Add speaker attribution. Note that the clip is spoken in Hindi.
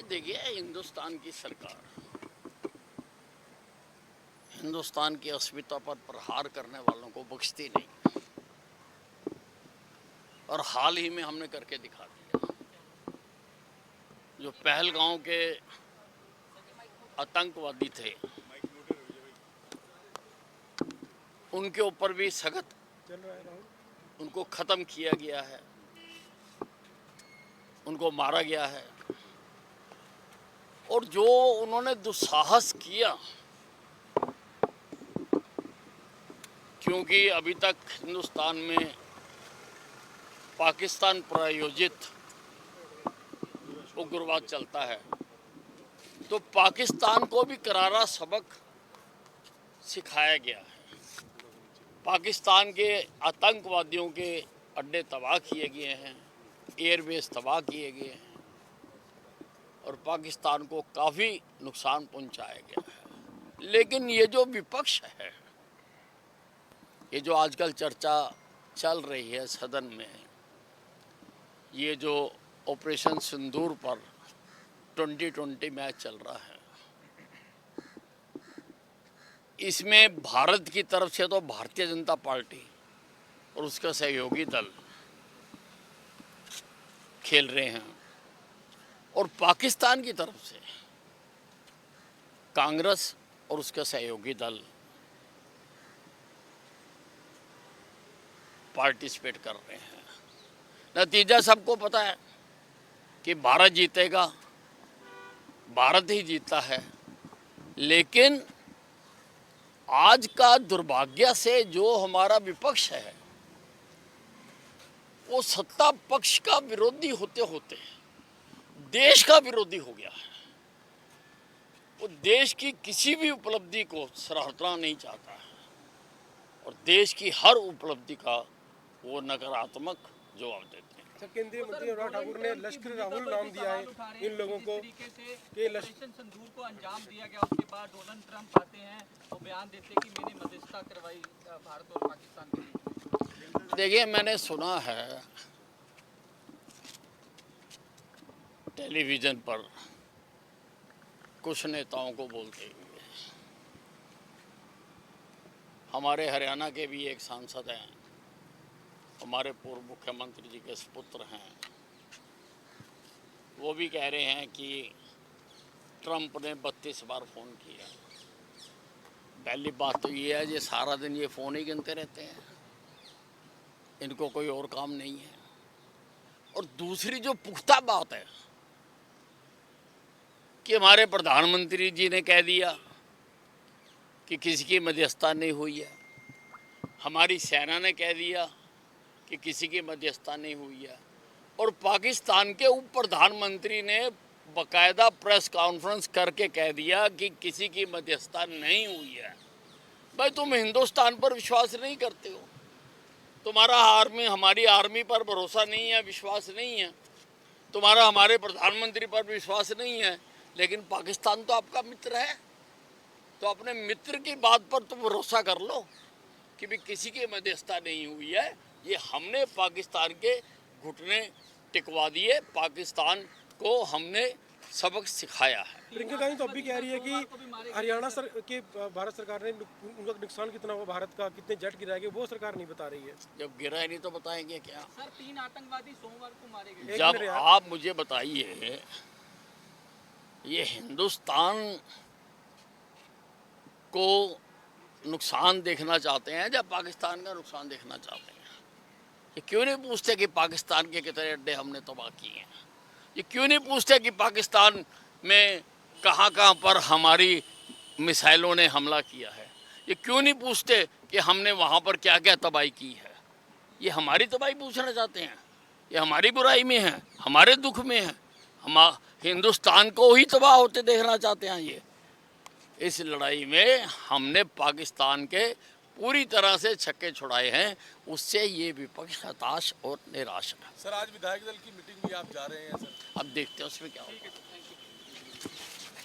Speaker 1: देखिए, हिंदुस्तान की सरकार हिंदुस्तान की अस्मिता पर प्रहार करने वालों को बख्शती नहीं, और हाल ही में हमने करके दिखा दिया। जो पहलगांव के आतंकवादी थे, उनके ऊपर भी सख्त उनको ख़त्म किया गया है, उनको मारा गया है। और जो उन्होंने दुस्साहस किया, क्योंकि अभी तक हिंदुस्तान में पाकिस्तान प्रायोजित उग्रवाद चलता है, तो पाकिस्तान को भी करारा सबक सिखाया गया है। पाकिस्तान के आतंकवादियों के अड्डे तबाह किए गए हैं, एयरबेस तबाह किए गए हैं, और पाकिस्तान को काफ़ी नुकसान पहुंचाया गया है। लेकिन ये जो विपक्ष है, ये जो आजकल चर्चा चल रही है सदन में, ये जो ऑपरेशन सिंदूर पर 2020 मैच चल रहा है, इसमें भारत की तरफ से तो भारतीय जनता पार्टी और उसका सहयोगी दल खेल रहे हैं, और पाकिस्तान की तरफ से कांग्रेस और उसका सहयोगी दल पार्टिसिपेट कर रहे हैं। नतीजा सबको पता है कि भारत जीतेगा, भारत ही जीता है। लेकिन आज का दुर्भाग्य से जो हमारा विपक्ष है, वो सत्ता पक्ष का विरोधी होते होते देश का विरोधी हो गया है। वो देश की किसी भी उपलब्धि को सराहना नहीं चाहता है, और देश की हर उपलब्धि का वो नकारात्मक जवाब देते हैं।
Speaker 2: केंद्रीय मंत्री अनुराग ठाकुर ने लश्कर राहुल नाम दिया है इन लोगों को कि
Speaker 3: ऑपरेशन सिंदूर को अंजाम दिया गया। उसके बाद डोनाल्ड ट्रंप आते हैं और बयान देते हैं कि मैंने मध्यस्थता करवाई भारत और पाकिस्तान के बीच।
Speaker 1: देखिए, मैंने सुना है टेलीविज़न पर कुछ नेताओं को बोलते हुए। हमारे हरियाणा के भी एक सांसद हैं, हमारे पूर्व मुख्यमंत्री जी के सुपुत्र हैं, वो भी कह रहे हैं कि ट्रंप ने 32 बार फ़ोन किया। पहली बात तो ये है, ये सारा दिन ये फ़ोन ही गिनते रहते हैं, इनको कोई और काम नहीं है। और दूसरी जो पुख्ता बात है कि हमारे प्रधानमंत्री जी ने कह दिया कि किसी की मध्यस्थता नहीं हुई है, हमारी सेना ने कह दिया कि किसी की मध्यस्थता नहीं हुई है, और पाकिस्तान के उप प्रधानमंत्री ने बाकायदा प्रेस कॉन्फ्रेंस करके कह दिया कि किसी की मध्यस्थता नहीं हुई है। भाई, तुम हिंदुस्तान पर विश्वास नहीं करते हो, तुम्हारा हमारी आर्मी पर भरोसा नहीं है, विश्वास नहीं है, तुम्हारा हमारे प्रधानमंत्री पर विश्वास नहीं है, लेकिन पाकिस्तान तो आपका मित्र है, तो अपने मित्र की बात पर तो भरोसा कर लो कि भी किसी की मध्यस्थता नहीं हुई है। ये हमने पाकिस्तान के घुटने टिकवा दिए, पाकिस्तान को हमने सबक सिखाया है।
Speaker 2: प्रियंका गांधी तो अब भी कह रही है कि हरियाणा के भारत सरकार ने उनका नुकसान कितना हुआ, भारत का कितने जेट गिराए, वो सरकार नहीं बता रही है।
Speaker 1: जब गिरा ही नहीं तो बताएंगे क्या?
Speaker 3: सर, 3 आतंकवादी सोमवार को मारे गए।
Speaker 1: जब आप मुझे बताइए, ये हिंदुस्तान को नुकसान देखना चाहते हैं या पाकिस्तान का नुकसान देखना चाहते हैं? ये क्यों नहीं पूछते कि पाकिस्तान के कितने अड्डे हमने तबाह किए हैं? ये क्यों नहीं पूछते कि पाकिस्तान में कहाँ कहाँ पर हमारी मिसाइलों ने हमला किया है? ये क्यों नहीं पूछते कि हमने वहाँ पर क्या क्या तबाही की है? ये हमारी तबाही पूछना चाहते हैं, ये हमारी बुराई में है, हमारे दुख में है, हम हिंदुस्तान को ही तबाह होते देखना चाहते हैं। ये इस लड़ाई में हमने पाकिस्तान के पूरी तरह से छक्के छुड़ाए हैं, उससे ये विपक्ष हताश और निराश है।
Speaker 4: सर, आज विधायक दल की मीटिंग भी आप जा रहे हैं सर?
Speaker 1: अब देखते हैं उसमें क्या होगा।